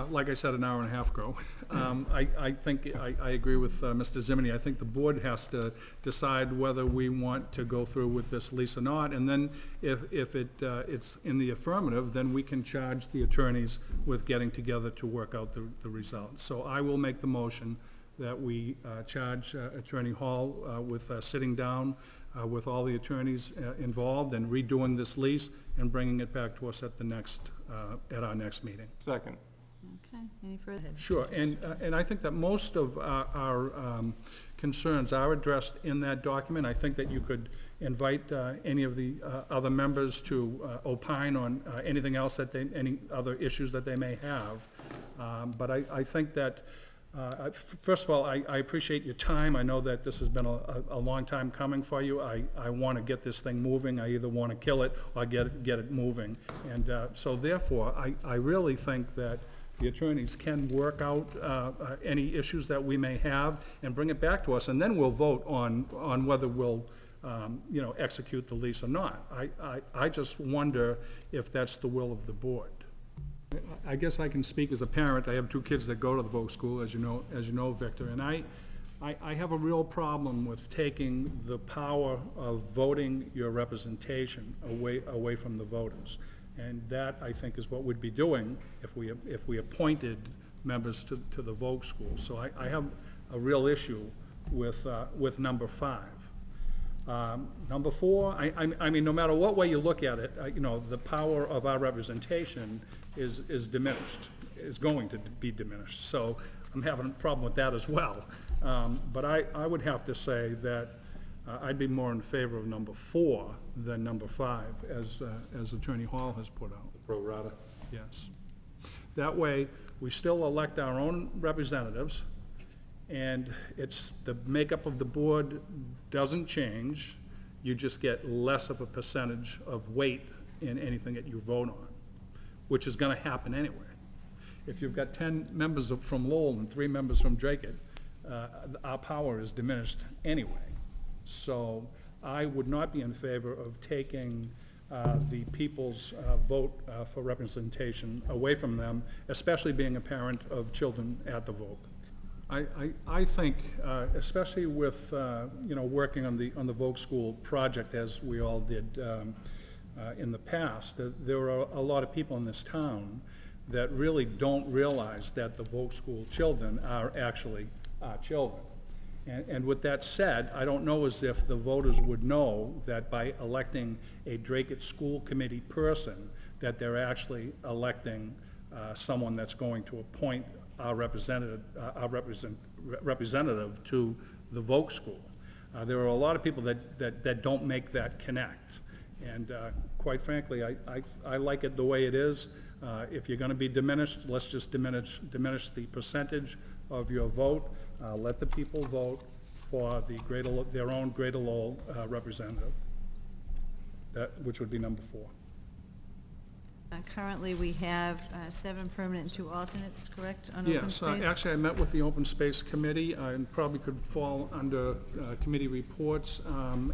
Like I said an hour and a half ago, I think, I agree with Mr. Zimini. I think the board has to decide whether we want to go through with this lease or not, and then if it's in the affirmative, then we can charge the attorneys with getting together to work out the results. So I will make the motion that we charge Attorney Hall with sitting down with all the attorneys involved and redoing this lease and bringing it back to us at the next, at our next meeting. Second. Okay, any further? Sure, and I think that most of our concerns are addressed in that document. I think that you could invite any of the other members to opine on anything else that any other issues that they may have. But I think that, first of all, I appreciate your time. I know that this has been a long time coming for you. I want to get this thing moving. I either want to kill it or get it moving. And so therefore, I really think that the attorneys can work out any issues that we may have and bring it back to us, and then we'll vote on whether we'll execute the lease or not. I just wonder if that's the will of the board. I guess I can speak as a parent. I have 2 kids that go to the Voc School, as you know, Victor, and I have a real problem with taking the power of voting your representation away from the voters. And that, I think, is what we'd be doing if we appointed members to the Voc School. So I have a real issue with number 5. Number 4, I mean, no matter what way you look at it, the power of our representation is diminished, is going to be diminished. So I'm having a problem with that as well. But I would have to say that I'd be more in favor of number 4 than number 5, as Attorney Hall has put out. Pro rata. Yes. That way, we still elect our own representatives, and it's the makeup of the board doesn't change. You just get less of a percentage of weight in anything that you vote on, which is going to happen anyway. If you've got 10 members from Lowell and 3 members from Drake, our power is diminished anyway. So I would not be in favor of taking the people's vote for representation away from them, especially being a parent of children at the vote. I think, especially with working on the Voc School project, as we all did in the past, there are a lot of people in this town that really don't realize that the Voc School children are actually our children. And with that said, I don't know as if the voters would know that by electing a Drake School Committee person, that they're actually electing someone that's going to appoint our representative to the Voc School. There are a lot of people that don't make that connect. And quite frankly, I like it the way it is. If you're going to be diminished, let's just diminish the percentage of your vote. Let the people vote for their own Greater Lowell representative, which would be number 4. Currently, we have 7 permanent and 2 alternates, correct, on open space? Yes, actually, I met with the Open Space Committee, and probably could fall under committee reports.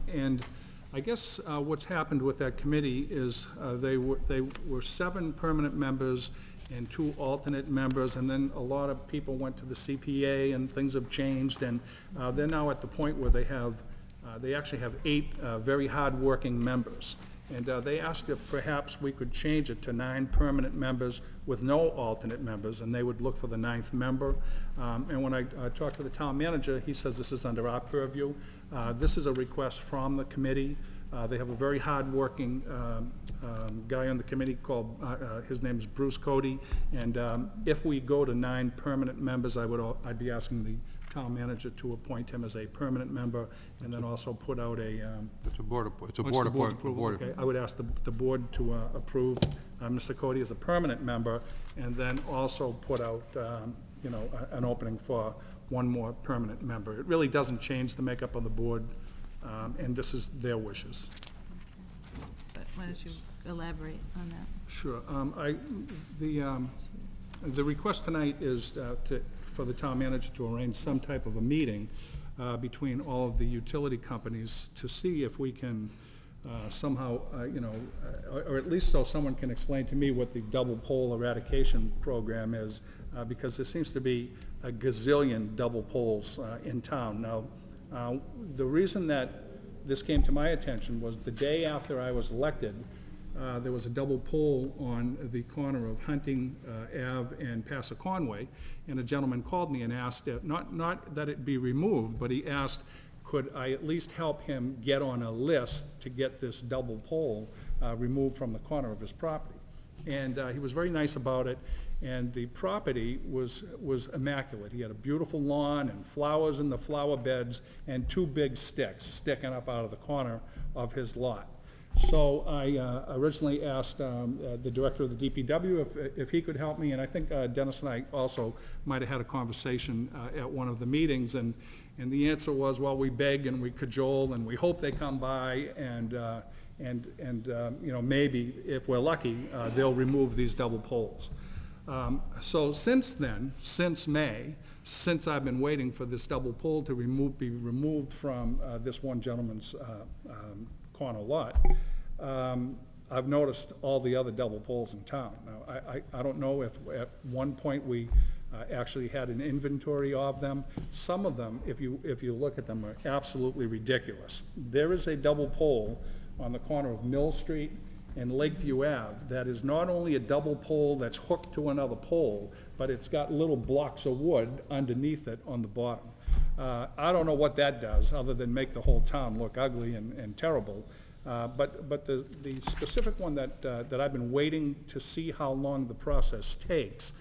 And I guess what's happened with that committee is they were 7 permanent members and 2 alternate members, and then a lot of people went to the CPA, and things have changed, and they're now at the point where they actually have 8 very hard-working members. And they asked if perhaps we could change it to 9 permanent members with no alternate members, and they would look for the 9th member. And when I talked to the town manager, he says this is under our purview. This is a request from the committee. They have a very hard-working guy on the committee called, his name is Bruce Cody, and if we go to 9 permanent members, I'd be asking the town manager to appoint him as a permanent member, and then also put out a... It's a board appointment. Okay, I would ask the board to approve Mr. Cody as a permanent member, and then also put out, an opening for 1 more permanent member. It really doesn't change the makeup of the board, and this is their wishes. But why don't you elaborate on that? Sure. The request tonight is for the town manager to arrange some type of a meeting between all of the utility companies to see if we can somehow, you know, or at least so someone can explain to me what the double pole eradication program is, because there seems to be a gazillion double poles in town. Now, the reason that this came to my attention was the day after I was elected, there was a double pole on the corner of Hunting Ave and Passaconaway, and a gentleman called me and asked, not that it be removed, but he asked, could I at least help him get on a list to get this double pole removed from the corner of his property. And he was very nice about it, and the property was immaculate. He had a beautiful lawn and flowers in the flower beds and 2 big sticks sticking up out of the corner of his lot. So I originally asked the director of the DPW if he could help me, and I think Dennis and I also might have had a conversation at one of the meetings, and the answer was, well, we beg and we cajole and we hope they come by, and you know, maybe if we're lucky, they'll remove these double poles. So since then, since May, since I've been waiting for this double pole to be removed from this one gentleman's corner lot, I've noticed all the other double poles in town. Now, I don't know if at one point we actually had an inventory of them. Some of them, if you look at them, are absolutely ridiculous. There is a double pole on the corner of Mill Street and Lakeview Ave that is not only a double pole that's hooked to another pole, but it's got little blocks of wood underneath it on the bottom. I don't know what that does other than make the whole town look ugly and terrible. But the specific one that I've been waiting to see how long the process takes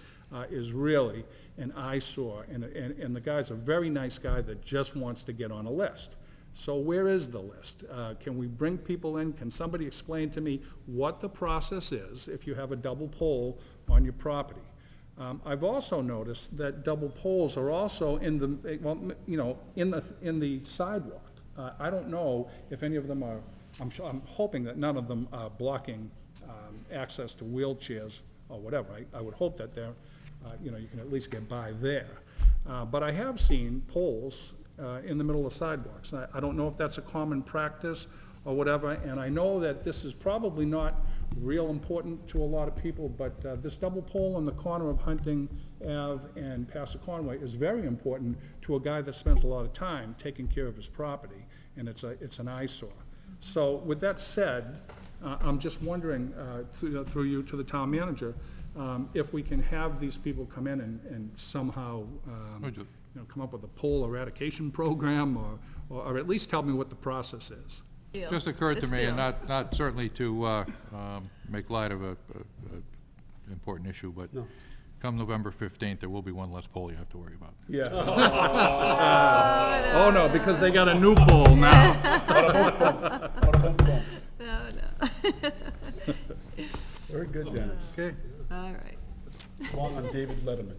is really an eyesore. And the guy's a very nice guy that just wants to get on a list. So where is the list? Can we bring people in? Can somebody explain to me what the process is if you have a double pole on your property? I've also noticed that double poles are also in the, well, you know, in the sidewalk. I don't know if any of them are, I'm hoping that none of them are blocking access to wheelchairs or whatever. I would hope that they're, you know, you can at least get by there. But I have seen poles in the middle of sidewalks. I don't know if that's a common practice or whatever, and I know that this is probably not real important to a lot of people, but this double pole on the corner of Hunting Ave and Passaconaway is very important to a guy that spends a lot of time taking care of his property, and it's an eyesore. So with that said, I'm just wondering, through you to the town manager, if we can have these people come in and somehow you know, come up with a pole eradication program, or at least tell me what the process is. Just occurred to me, and not certainly to make light of a important issue, but come November 15th, there will be one less pole you have to worry about. Yeah. Oh, no, because they got a new pole now. No. Very good, Dennis. Okay. All right. Along on David Letterman.